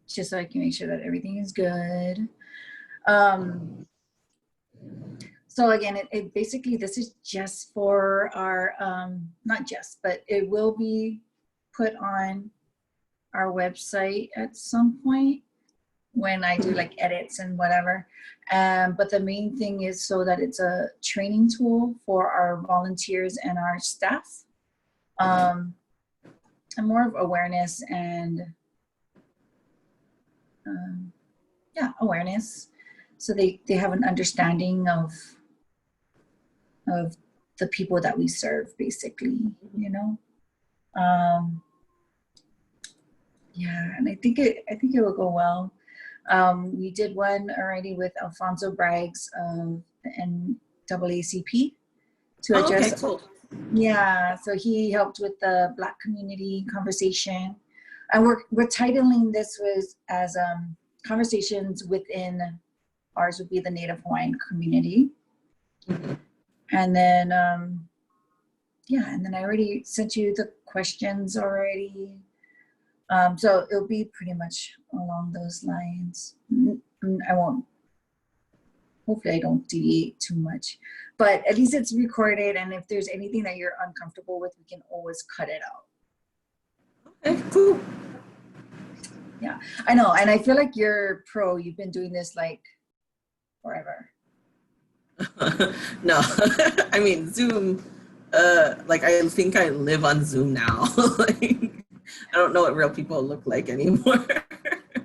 just so I can make sure that everything is good. So again, it basically, this is just for our, not just, but it will be put on our website at some point when I do like edits and whatever. But the main thing is so that it's a training tool for our volunteers and our staff. And more of awareness and yeah, awareness. So they have an understanding of the people that we serve, basically, you know. Yeah, and I think it will go well. We did one already with Alfonso Braggs of the NAACP to address. Okay, cool. Yeah, so he helped with the Black community conversation, and we're titling this as conversations within, ours would be the Native Hawaiian community. Mm-hmm. And then yeah, and then I already sent you the questions already. So it'll be pretty much along those lines. I won't, hopefully I don't deviate too much, but at least it's recorded, and if there's anything that you're uncomfortable with, we can always cut it out. Okay, cool. Yeah, I know, and I feel like you're pro. You've been doing this like forever. No, I mean, Zoom, like I think I live on Zoom now. Like, I don't know what real people look like anymore.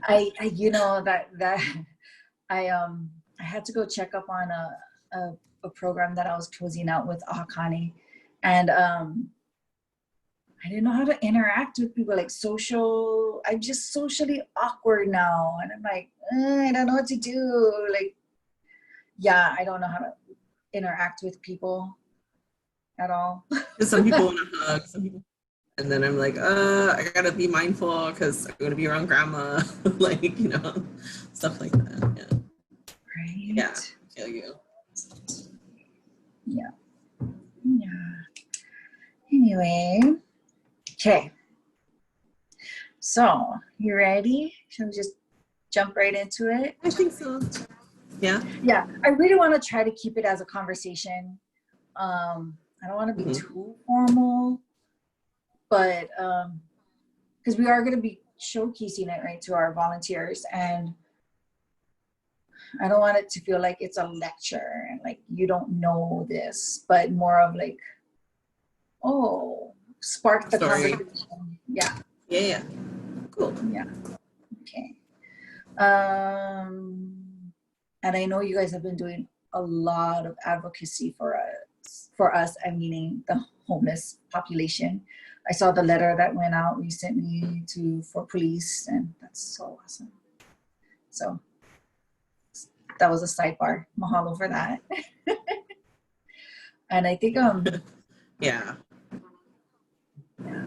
I you know, that I had to go check up on a program that I was closing out with Ahakani, and I didn't know how to interact with people, like social. I'm just socially awkward now, and I'm like, I don't know what to do. Like, yeah, I don't know how to interact with people at all. Some people want to hug, some people, and then I'm like, I gotta be mindful because I'm gonna be around grandma, like, you know, stuff like that. Yeah. Right. Yeah. I feel you. Yeah. Yeah. Anyway. Okay. So, you ready? Shall we just jump right into it? I think so. Yeah. Yeah. I really want to try to keep it as a conversation. I don't want to be too formal, but because we are going to be showcasing it, right, to our volunteers, and I don't want it to feel like it's a lecture and like you don't know this, but more of like, oh, spark the conversation. Yeah. Yeah, yeah. Cool. Yeah. Okay. And I know you guys have been doing a lot of advocacy for us, I meaning the homeless population. I saw the letter that went out recently for police, and that's so awesome. So that was a sidebar. Mahalo for that. And I think yeah. Yeah.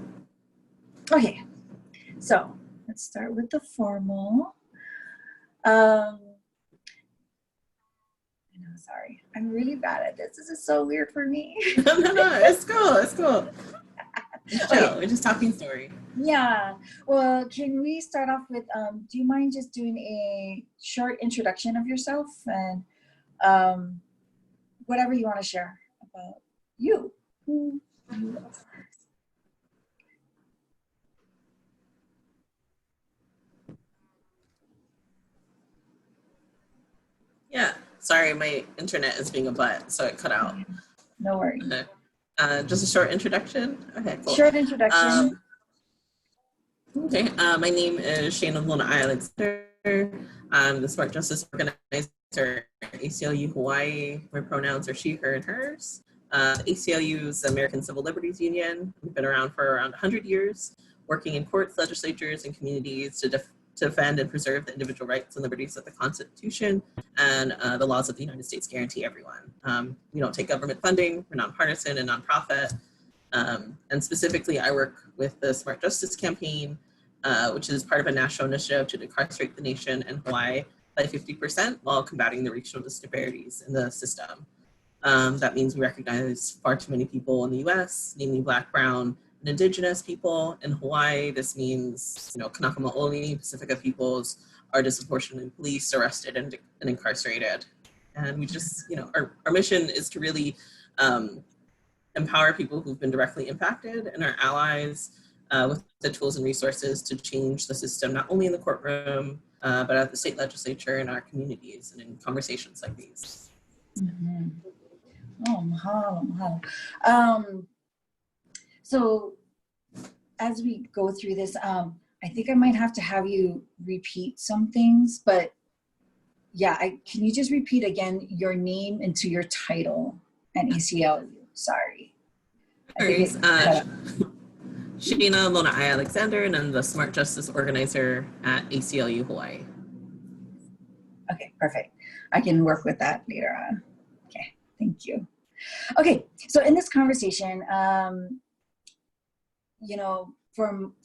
Okay. So let's start with the formal. Sorry, I'm really bad at this. This is so weird for me. No, it's cool. It's cool. Okay. We're just talking story. Yeah. Well, can we start off with, do you mind just doing a short introduction of yourself and whatever you want to share about you? Who you are. Yeah. Sorry, my internet is being a butt, so it cut out. No worries. Okay. Just a short introduction? Okay, cool. Short introduction. Okay, my name is Shayna Lonoaea-Alexander. I'm the Smart Justice Organizer at ACLU Hawaii. My pronouns are she, her, and hers. ACLU is the American Civil Liberties Union. We've been around for around 100 years, working in courts, legislatures, and communities to defend and preserve the individual rights and liberties that the Constitution and the laws of the United States guarantee everyone. We don't take government funding, we're nonpartisan and nonprofit. And specifically, I work with the Smart Justice Campaign, which is part of a national initiative to decarcerate the nation and Hawaii by 50% while combating the racial disparities in the system. That means we recognize far too many people in the US, namely Black, Brown, and Indigenous people in Hawaii. This means, Kanaka Maoli, Pacifica peoples are disproportionately policed, arrested, and incarcerated. And we just, our mission is to really empower people who've been directly impacted and our allies with the tools and resources to change the system, not only in the courtroom, but at the state legislature, in our communities, and in conversations like these. Mm-hmm. Oh, mahalo. So as we go through this, I think I might have to have you repeat some things, but yeah, can you just repeat again your name into your title and ACLU? Sorry. Shayna Lonoaea-Alexander, and I'm the Smart Justice Organizer at ACLU Hawaii. Okay, perfect. I can work with that later on. Okay, thank you. Okay, so in this conversation,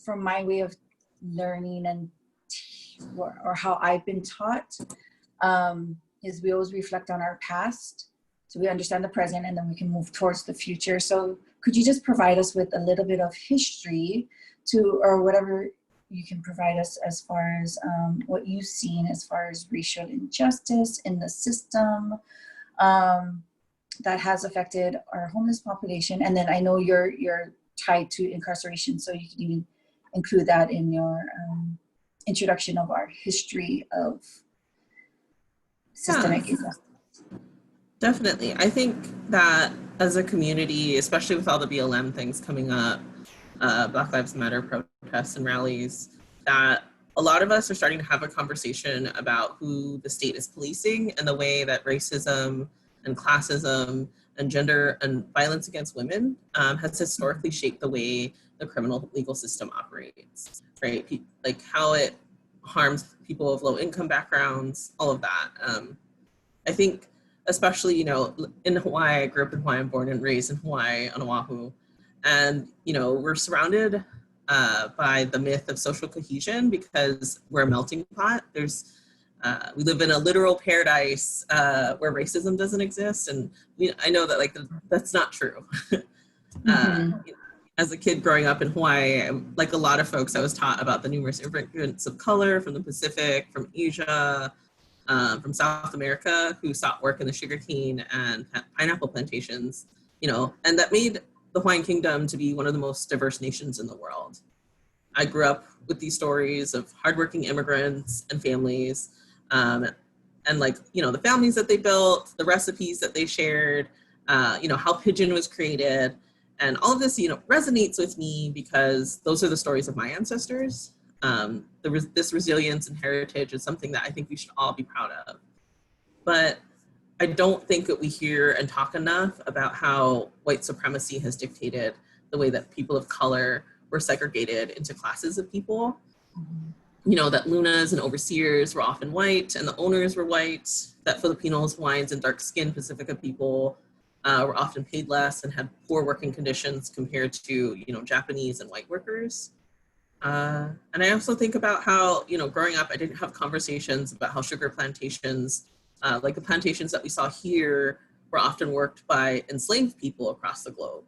from my way of learning and or how I've been taught, is we always reflect on our past, so we understand the present, and then we can move towards the future. So could you just provide us with a little bit of history or whatever you can provide us as far as what you've seen as far as racial injustice in the system that has affected our homeless population? And then I know you're tied to incarceration, so you can even include that in your introduction of our history of systemic injustice. Definitely. I think that as a community, especially with all the BLM things coming up, Black Lives Matter protests and rallies, that a lot of us are starting to have a conversation about who the state is policing and the way that racism and classism and gender and violence against women has historically shaped the way the criminal legal system operates, right? Like how it harms people of low income backgrounds, all of that. I think especially, in Hawaii, I grew up in Hawaii, I'm born and raised in Hawaii on Oahu. And, we're surrounded by the myth of social cohesion because we're a melting pot. We live in a literal paradise where racism doesn't exist. And I know that that's not true. As a kid growing up in Hawaii, like a lot of folks, I was taught about the numerous immigrants of color from the Pacific, from Asia, from South America, who sought work in the sugarcane and pineapple plantations, and that made the Hawaiian Kingdom to be one of the most diverse nations in the world. I grew up with these stories of hardworking immigrants and families, and the families that they built, the recipes that they shared, how pigeon was created, and all of this, resonates with me because those are the stories of my ancestors. This resilience and heritage is something that I think we should all be proud of. But I don't think that we hear and talk enough about how white supremacy has dictated the way that people of color were segregated into classes of people. That Lunas and overseers were often white and the owners were white, that Filipinos, Hawaiians, and dark-skinned Pacifica people were often paid less and had poor working conditions compared to, Japanese and white workers. And I also think about how, growing up, I didn't have conversations about how sugar plantations, like the plantations that we saw here, were often worked by enslaved people across the globe.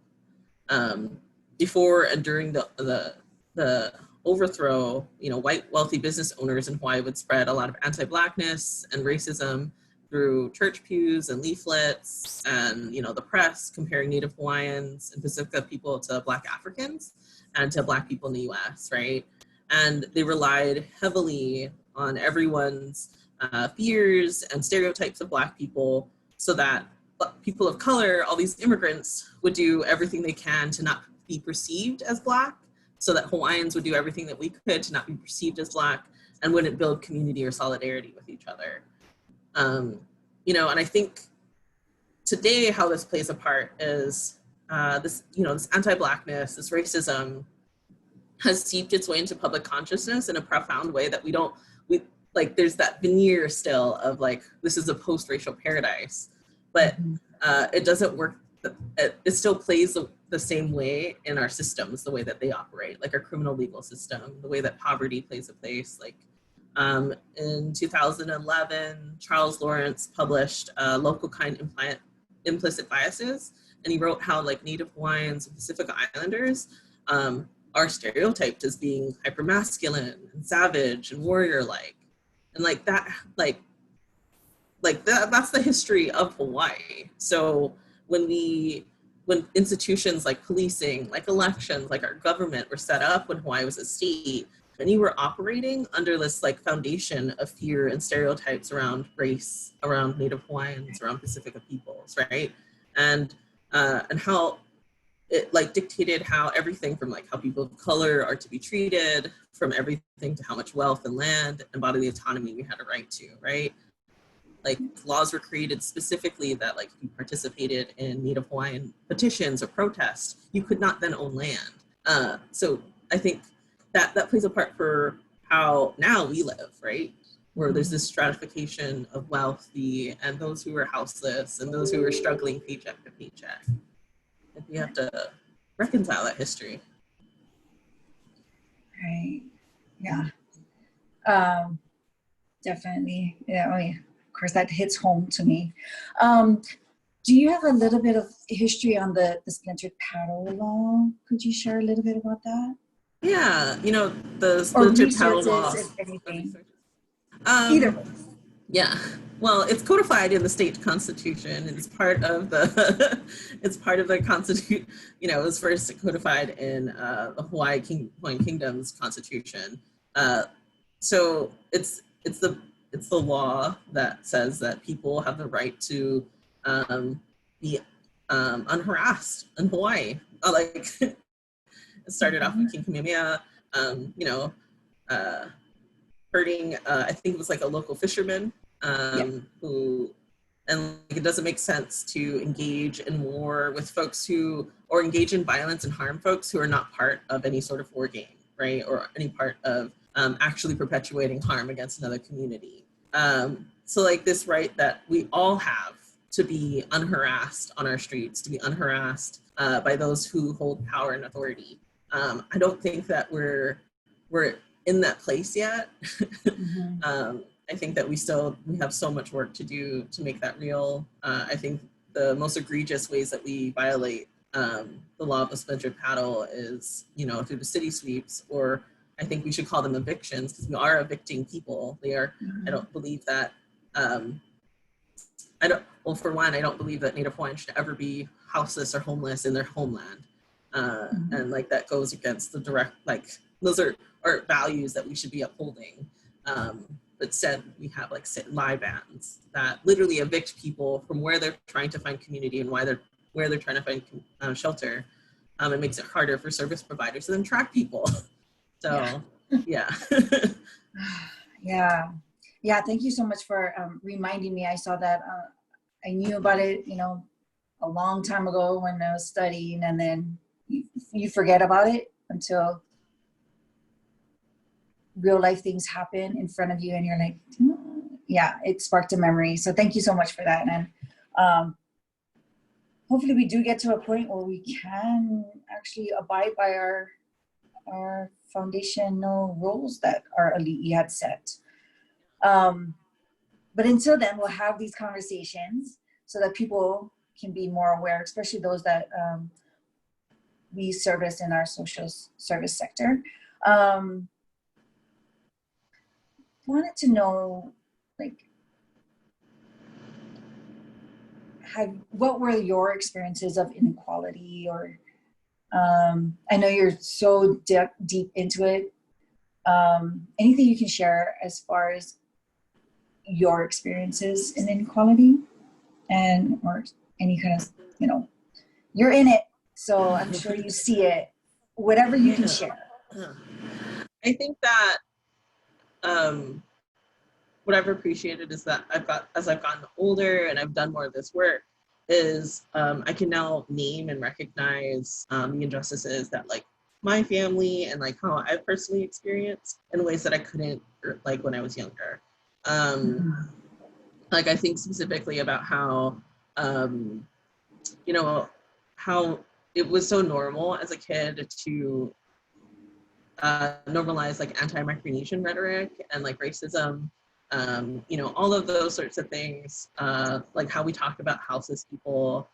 Before and during the overthrow, white wealthy business owners in Hawaii would spread a lot of anti-Blackness and racism through church pews and leaflets and, the press, comparing Native Hawaiians and Pacifica people to Black Africans and to Black people in the US, right? And they relied heavily on everyone's fears and stereotypes of Black people so that people of color, all these immigrants, would do everything they can to not be perceived as Black, so that Hawaiians would do everything that we could to not be perceived as Black and wouldn't build community or solidarity with each other. And I think today how this plays a part is this anti-Blackness, this racism has seeped its way into public consciousness in a profound way that there's that veneer still of this is a post-racial paradise, but it doesn't work. It still plays the same way in our systems, the way that they operate, like our criminal legal system, the way that poverty plays a place. In 2011, Charles Lawrence published Local Kind Implicit Biases, and he wrote how Native Hawaiians and Pacific Islanders are stereotyped as being hypermasculine and savage and warrior-like. And like that, that's the history of Hawaii. So when institutions like policing, like elections, like our government were set up when Hawaii was a state, many were operating under this like foundation of fear and stereotypes around race, around Native Hawaiians, around Pacifica peoples, right? And how it like dictated how everything from like how people of color are to be treated, from everything to how much wealth and land and bodily autonomy we had a right to, right? Like laws were created specifically that like if you participated in Native Hawaiian petitions or protests, you could not then own land. So I think that plays a part for how now we live, right? Where there's this stratification of wealthy and those who are houseless and those who are struggling paycheck to paycheck. And we have to reconcile that history. Right. Yeah. Definitely. Yeah. Oh, yeah. Of course, that hits home to me. Do you have a little bit of history on the splintered paddle law? Could you share a little bit about that? Yeah, you know, the splintered paddle law. If anything. Either. Yeah. Well, it's codified in the state constitution. It's part of the it's part of the constitution. You know, it was first codified in the Hawaiian Kingdom's constitution. So it's the law that says that people have the right to be unharassed in Hawaii. It started off with King Kamehameha, hurting, I think it was like a local fisherman who, and it doesn't make sense to engage in war with folks or engage in violence and harm folks who are not part of any sort of war game, right? Or any part of actually perpetuating harm against another community. So like this right that we all have to be unharassed on our streets, to be unharassed by those who hold power and authority. I don't think that we're in that place yet. I think that we have so much work to do to make that real. I think the most egregious ways that we violate the law of the splintered paddle is, through the city sweeps, or I think we should call them evictions because we are evicting people. They are. I don't believe that. For one, I don't believe that Native Hawaiians should ever be houseless or homeless in their homeland. And like that goes against the direct, like those are values that we should be upholding. But instead we have like lie bans that literally evict people from where they're trying to find community and where they're trying to find shelter. It makes it harder for service providers to then track people. So yeah. Yeah. Thank you so much for reminding me. I saw that. I knew about it, a long time ago when I was studying, and then you forget about it until real life things happen in front of you and you're like, yeah, it sparked a memory. So thank you so much for that. And hopefully we do get to a point where we can actually abide by our foundational rules that our elite had set. But until then, we'll have these conversations so that people can be more aware, especially those that we service in our social service sector. Wanted to know, what were your experiences of inequality, or I know you're so deep into it. Anything you can share as far as your experiences in inequality, or any kind of, you're in it, so I'm sure you see it, whatever you can share. I think that what I've appreciated is that as I've gotten older and I've done more of this work, is I can now name and recognize the injustices that my family and how I personally experienced in ways that I couldn't when I was younger. I think specifically about how how it was so normal as a kid to normalize anti-Micronesian rhetoric and racism, all of those sorts of things, how we talk about houseless people,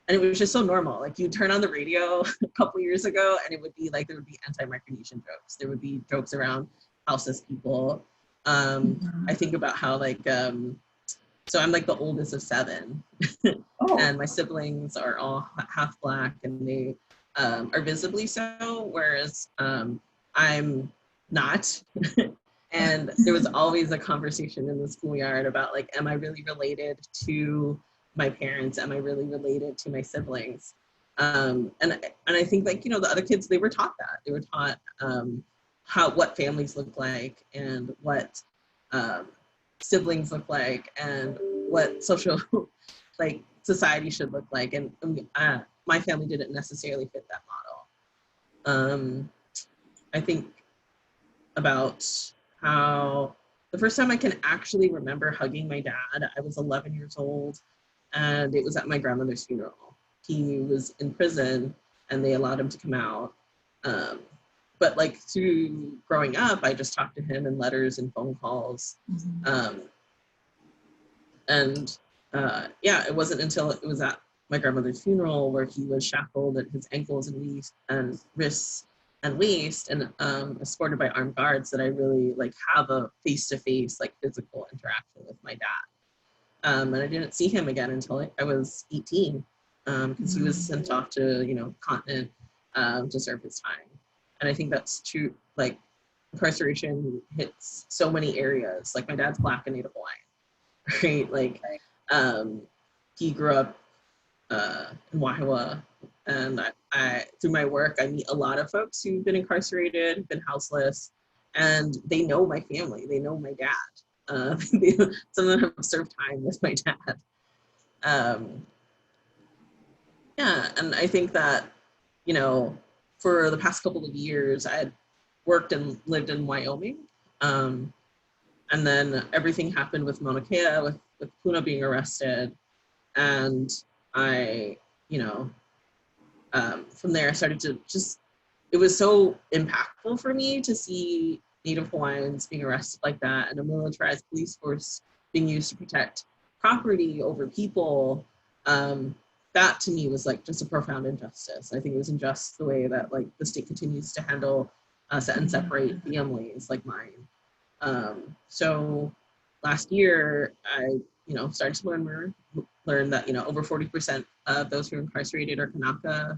And it was just so normal. Like you turn on the radio a couple years ago and it would be like, there would be anti-Micronesian jokes. There would be jokes around houseless people. I think about how like, so I'm like the oldest of 7 and my siblings are all half Black and they are visibly so, whereas I'm not. And there was always a conversation in the schoolyard about like, am I really related to my parents? Am I really related to my siblings? And I think like, you know, the other kids, they were taught that. They were taught what families look like and what siblings look like and what social like society should look like. And my family didn't necessarily fit that model. I think about how the first time I can actually remember hugging my dad, I was 11 years old and it was at my grandmother's funeral. He was in prison and they allowed him to come out. But like through growing up, I just talked to him in letters and phone calls. Yeah, it wasn't until it was at my grandmother's funeral where he was shackled at his ankles and wrists and waist and escorted by armed guards that I really like have a face-to-face like physical interaction with my dad. And I didn't see him again until I was 18 because he was sent off to, you know, continent to serve his time. And I think that's true, like incarceration hits so many areas. Like my dad's Black and Native Hawaiian, right? Like he grew up in Wahiawa, and I through my work I meet a lot of folks who've been incarcerated, been houseless, and they know my family, they know my dad. Some of them have served time with my dad. Yeah, and I think that, you know, for the past couple of years, I had worked and lived in Wyoming. And then everything happened with Mauna Kea, with Puna being arrested. And I, you know, from there I started to just, it was so impactful for me to see Native Hawaiians being arrested like that and a militarized police force being used to protect property over people. That to me was like just a profound injustice. I think it was unjust the way that like the state continues to handle and separate families like mine. So last year I, you know, started to learn that, you know, over 40% of those who are incarcerated are Kanaka,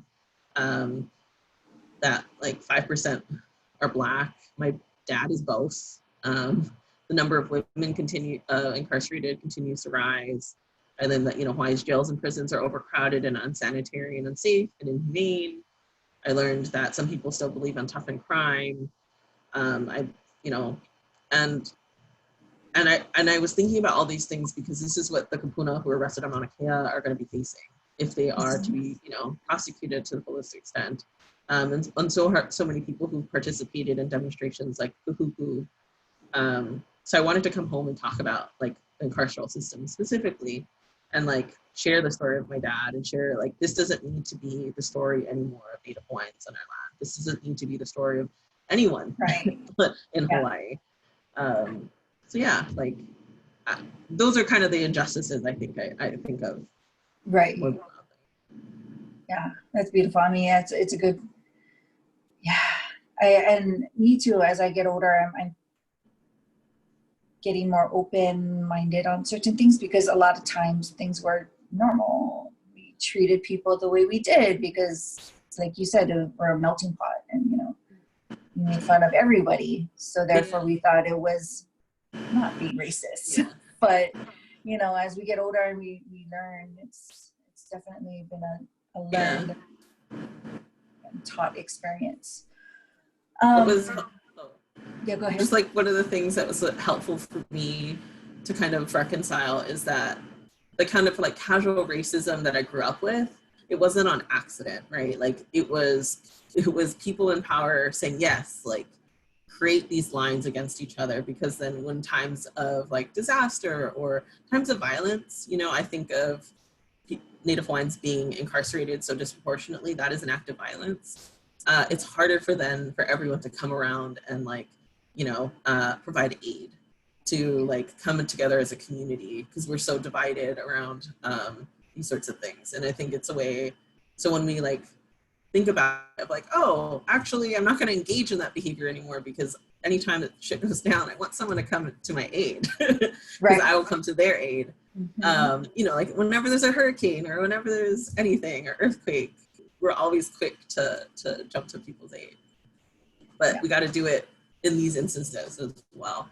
that like 5% are Black. My dad is both. The number of women incarcerated continues to rise. And then that, you know, Hawaii's jails and prisons are overcrowded and unsanitary and unsafe and inhumane. I learned that some people still believe in tough and crime. You know, and I was thinking about all these things because this is what the Kapuna who are arrested on Mauna Kea are going to be facing if they are to be, you know, prosecuted to the fullest extent. And so many people who participated in demonstrations like Kuhuku. So I wanted to come home and talk about like the carceral system specifically and like share the story of my dad and share like, this doesn't need to be the story anymore of Native Hawaiians in our land. This doesn't need to be the story of anyone in Hawaii. So yeah, like those are kind of the injustices I think I think of. Right. Yeah, that's beautiful. I mean, it's a good, and me too, as I get older, I'm getting more open-minded on certain things because a lot of times things were normal. We treated people the way we did because, like you said, we're a melting pot and, you know, we made fun of everybody. So therefore we thought it was not being racist. Yeah. But, you know, as we get older and we learn, it's definitely been a learned and taught experience. Yeah, go ahead. Just like one of the things that was helpful for me to kind of reconcile is that the kind of like casual racism that I grew up with, it wasn't on accident, right? Like it was people in power saying, yes, like create these lines against each other, because then when times of like disaster or times of violence, you know, I think of Native Hawaiians being incarcerated so disproportionately, that is an act of violence. It's harder for everyone to come around and like, you know, provide aid, to like come together as a community because we're so divided around, these sorts of things. And I think it's a way, so when we like think about it, like, oh, actually, I'm not going to engage in that behavior anymore, because anytime that shit goes down, I want someone to come to my aid, because Right. I will come to their aid. You know, like whenever there's a hurricane or whenever there's anything or earthquake, we're always quick to jump to people's aid. But we got to do it in these instances as well.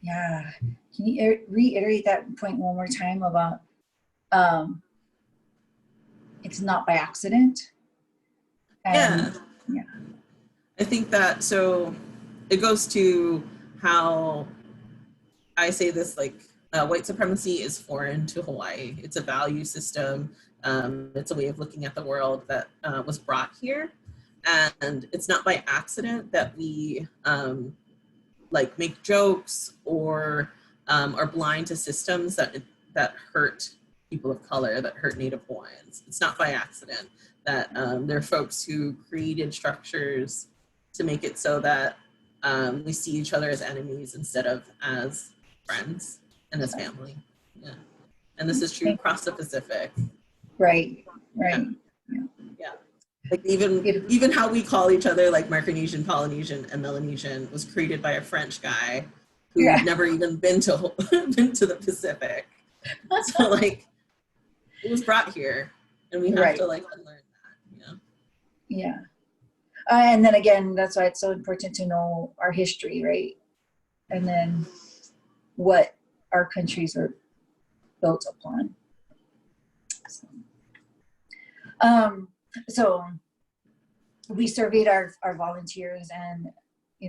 Yeah. Can you reiterate that point one more time about it's not by accident? And, yeah. I think that, so it goes to how I say this, like, white supremacy is foreign to Hawaii. It's a value system. It's a way of looking at the world that was brought here. And it's not by accident that we like make jokes or are blind to systems that hurt people of color, that hurt Native Hawaiians. It's not by accident that there are folks who created structures to make it so that we see each other as enemies instead of as friends and as family. Yeah. And this is true across the Pacific. Right. Yeah. Like even how we call each other, like Micronesian, Polynesian, and Melanesian, was created by a French guy who had never even been to the Pacific. So like it was brought here, and we have to like unlearn that. Yeah. And then again, that's why it's so important to know our history, right? And then what our countries are built upon. So we surveyed our volunteers, and they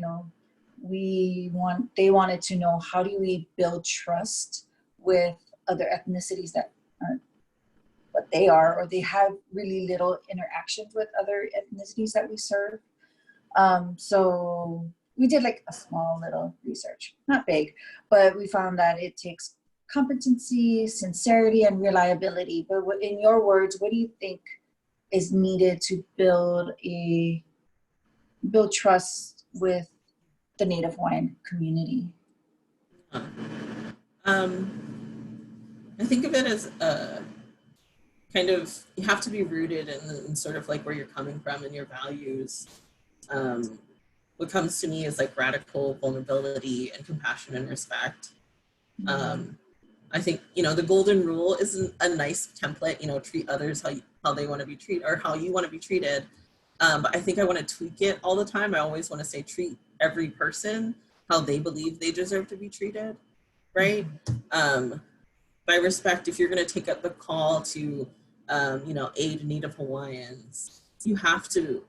wanted to know, how do we build trust with other ethnicities that aren't what they are, or they have really little interactions with other ethnicities that we serve. So we did like a small little research, not big, but we found that it takes competency, sincerity, and reliability. But in your words, what do you think is needed to build trust with the Native Hawaiian community? I think of it as kind of, you have to be rooted in sort of like where you're coming from and your values. What comes to me is like radical vulnerability and compassion and respect. I think, the golden rule isn't a nice template, treat others how they want to be treated or how you want to be treated. But I think I want to tweak it all the time. I always want to say, treat every person how they believe they deserve to be treated, right? By respect, if you're going to take up the call to, aid Native Hawaiians, you have to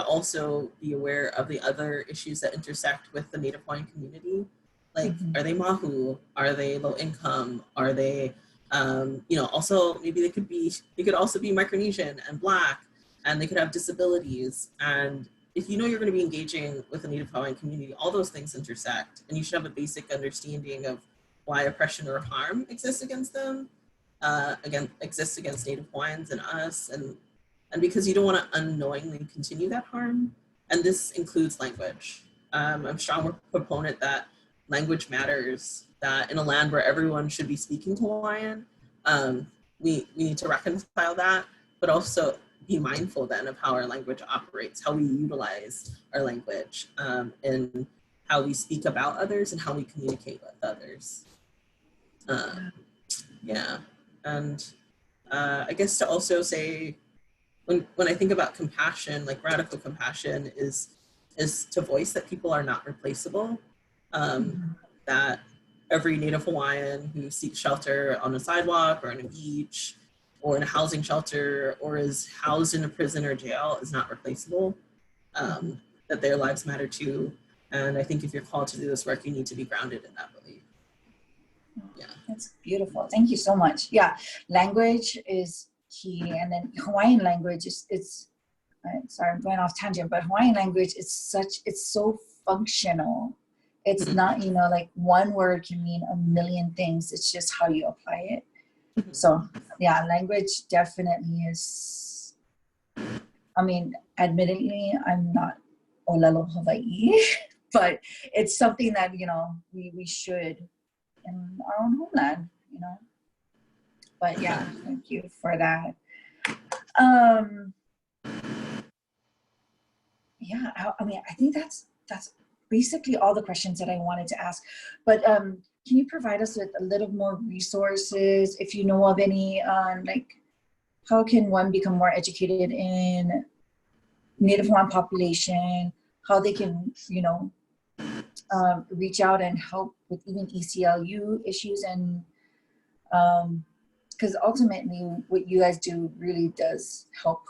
also be aware of the other issues that intersect with the Native Hawaiian community. Like, are they Mahu? Are they low income? Are they, also maybe they could also be Micronesian and Black, and they could have disabilities. And if you're going to be engaging with the Native Hawaiian community, all those things intersect, and you should have a basic understanding of why oppression or harm exists against them, exists against Native Hawaiians and us, and because you don't want to unknowingly continue that harm. And this includes language. I'm a strong proponent that language matters, that in a land where everyone should be speaking Hawaiian, we need to reconcile that, but also be mindful then of how our language operates, how we utilize our language, and how we speak about others and how we communicate with others. And I guess to also say, when I think about compassion, like radical compassion is to voice that people are not replaceable, that every Native Hawaiian who seeks shelter on a sidewalk or on a beach or in a housing shelter or is housed in a prison or jail is not replaceable, that their lives matter too. And I think if you're called to do this work, you need to be grounded in that belief. Yeah. That's beautiful. Thank you so much. Yeah, language is key. And then Hawaiian language it's sorry, I'm going off tangent, but Hawaiian language is it's so functional. It's not, like one word can mean a million things. It's just how you apply it. So yeah, language definitely is, admittedly, I'm not Olelo Hawaii, but it's something that, we should in our own homeland, But yeah, thank you for that. Yeah, I mean, I think that's basically all the questions that I wanted to ask. But can you provide us with a little more resources, if you know of any, on like how can one become more educated in Native Hawaiian population, how they can, you know, reach out and help with even ACLU issues, and because ultimately what you guys do really does help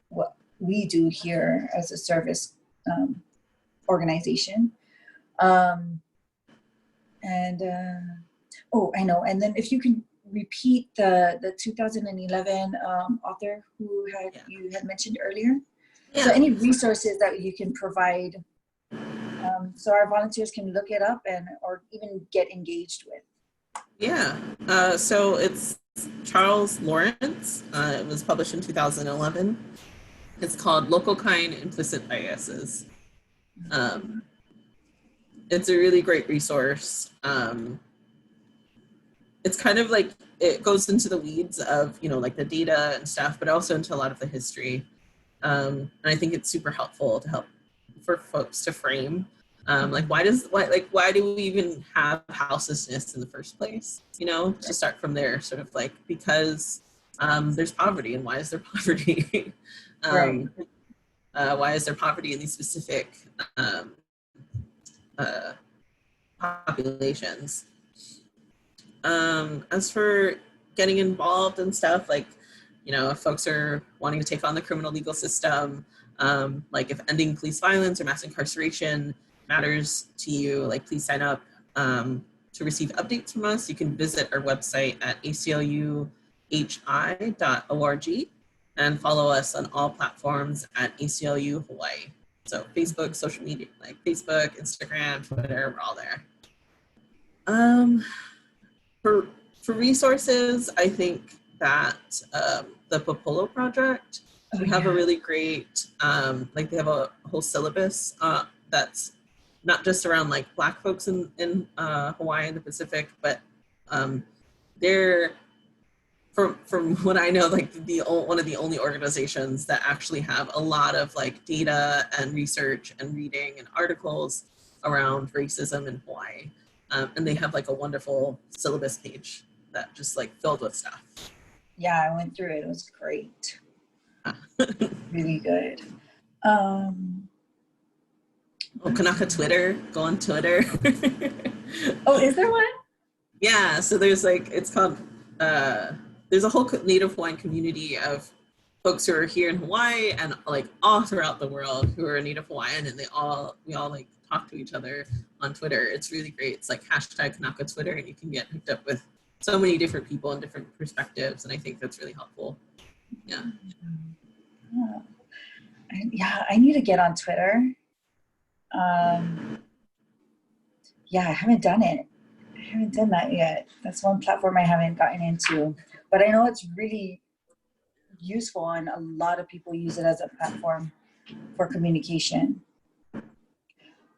what we do here as a service organization. Oh, I know. And then if you can repeat the 2011 author who you had mentioned earlier. Yeah. So any resources that you can provide so our volunteers can look it up and or even get engaged with. Yeah. So it's Charles Lawrence. It was published in 2011. It's called Local Kind Implicit Biases. It's a really great resource. It's kind of like, it goes into the weeds of, you know, like the data and stuff, but also into a lot of the history. And I think it's super helpful to help for folks to frame, like why do we even have houselessness in the first place? You know, to start from there, sort of like, because there's poverty, and why is there poverty? Why is there poverty in these specific populations? As for getting involved and stuff, like, you know, if folks are wanting to take on the criminal legal system, like if ending police violence or mass incarceration matters to you, like please sign up to receive updates from us. You can visit our website at acluhi.org and follow us on all platforms at ACLU Hawaii. So Facebook, social media, like Facebook, Instagram, Twitter, we're all there. For resources, I think that the Popolo project, we have a really great, like they have a whole syllabus that's not just around like Black folks in Hawaii and the Pacific, but they're, from what I know, like one of the only organizations that actually have a lot of like data and research and reading and articles around racism in Hawaii. And they have like a wonderful syllabus page that just like filled with stuff. Yeah, I went through it. It was great. Really good. Oh, Kanaka Twitter, go on Twitter. Oh, is there one? Yeah, so there's like, it's called, there's a whole Native Hawaiian community of folks who are here in Hawaii and like all throughout the world who are Native Hawaiian, and we all like talk to each other on Twitter. It's really great. It's like hashtag Kanaka Twitter, and you can get hooked up with so many different people and different perspectives, and I think that's really helpful. Yeah. Yeah, I need to get on Twitter. Yeah, I haven't done it. I haven't done that yet. That's one platform I haven't gotten into, but I know it's really useful and a lot of people use it as a platform for communication.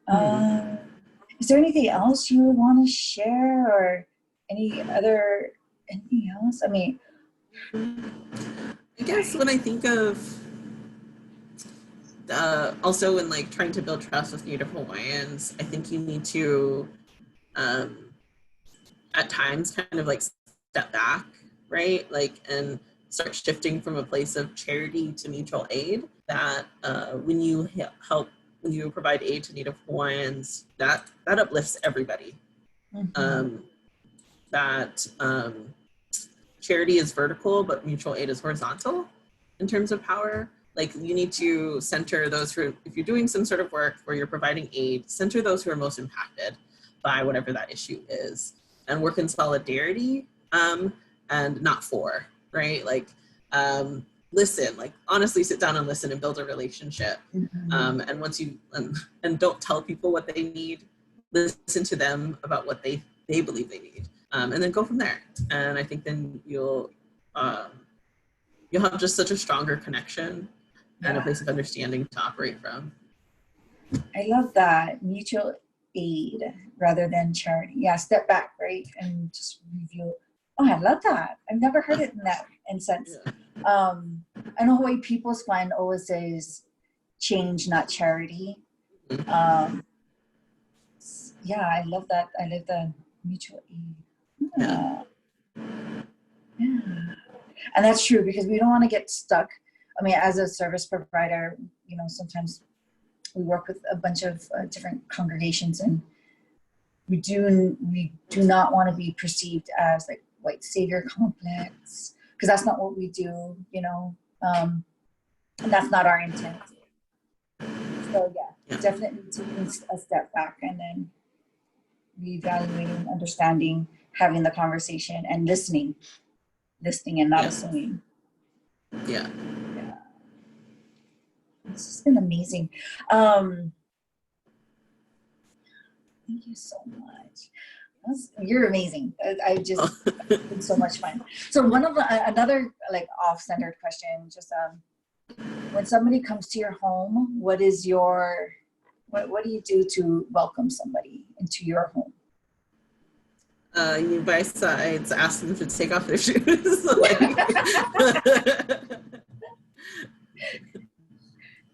Is there anything else you would want to share, or anything else? I mean, I guess when I think of also in like trying to build trust with Native Hawaiians, I think you need to at times kind of like step back, right? Like, and start shifting from a place of charity to mutual aid. That when you help, when you provide aid to Native Hawaiians, that uplifts everybody. Charity is vertical, but mutual aid is horizontal in terms of power. Like, you need to center those who, if you're doing some sort of work where you're providing aid, center those who are most impacted by whatever that issue is, and work in solidarity and not for, right? Like, listen, like honestly sit down and listen and build a relationship. And once you, and don't tell people what they need, listen to them about what they believe they need. And then go from there. And I think then you'll have just such a stronger connection and a place of understanding to operate from. I love that, mutual aid rather than charity. Yeah, step back, right, and just review Oh, I love that. I've never heard it in that sense. Yeah. I know Hawaii People's Fund always says change, not charity. Mhm. Yeah, I love that. I love the mutual aid. Yeah. Yeah. And that's true, because we don't want to get stuck. I mean, as a service provider, you know, sometimes we work with a bunch of different congregations, and we do not want to be perceived as like white savior complex, because that's not what we do, you know, and that's not our intent. So yeah, Yeah. definitely taking a step back and then reevaluating, understanding, having the conversation, and listening and not Yeah. assuming. Yeah. Yeah, this has been amazing. Thank you so much. You're amazing. I just, Oh. it's been so much fun. So one of the, another like off-centered question, just when somebody comes to your home, what is your, what do you do to welcome somebody into your home? You buy sides, ask them to take off their shoes. Like,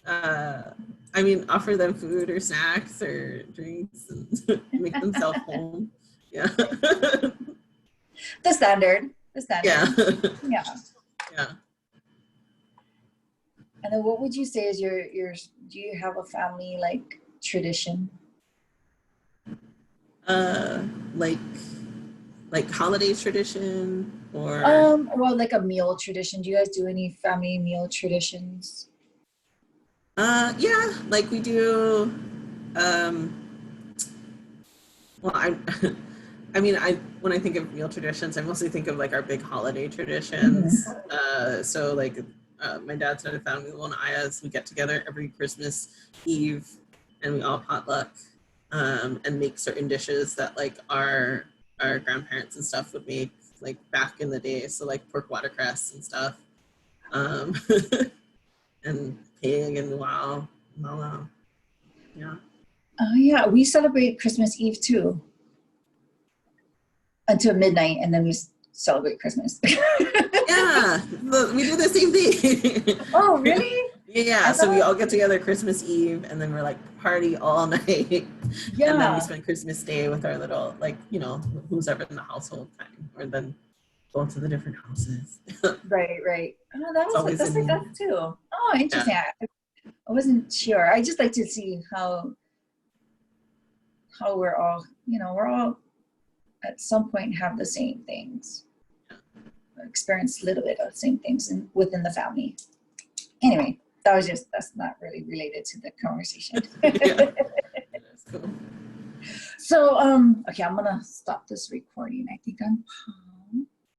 I mean, offer them food or snacks or drinks and make themselves home. Yeah. The standard. Yeah. Yeah. Yeah. And then what would you say is your, do you have a family like tradition? Like holiday tradition or Well, like a meal tradition. Do you guys do any family meal traditions? yeah, like we do well I mean I when I think of meal traditions, I mostly think of like our big holiday traditions. Mhm. So like my dad's side of the family, the Lonoaeas, we get together every Christmas Eve and we all potluck and make certain dishes that like our grandparents and stuff would make like back in the day. So like pork watercress and stuff. Um, and pig and wow. Yeah. Oh yeah, we celebrate Christmas Eve too until midnight, and then we celebrate Christmas. Yeah, we do the same thing. Oh really? Yeah, I so we thought, all get together Christmas Eve and then we're like party all night. And then we yeah. spend Christmas Day with our little, like, you know, who's ever in the household time, or then go to the different houses. Right. Oh, It's always that's like us in, too. Oh, yeah, interesting. I wasn't sure. I just like to see how we're all, you know, we're all at some point have the same things, experience a little bit of the same things within the family. Anyway, that's not really related to the conversation. yeah, that's cool. So, okay, I'm gonna stop this recording. I think I'm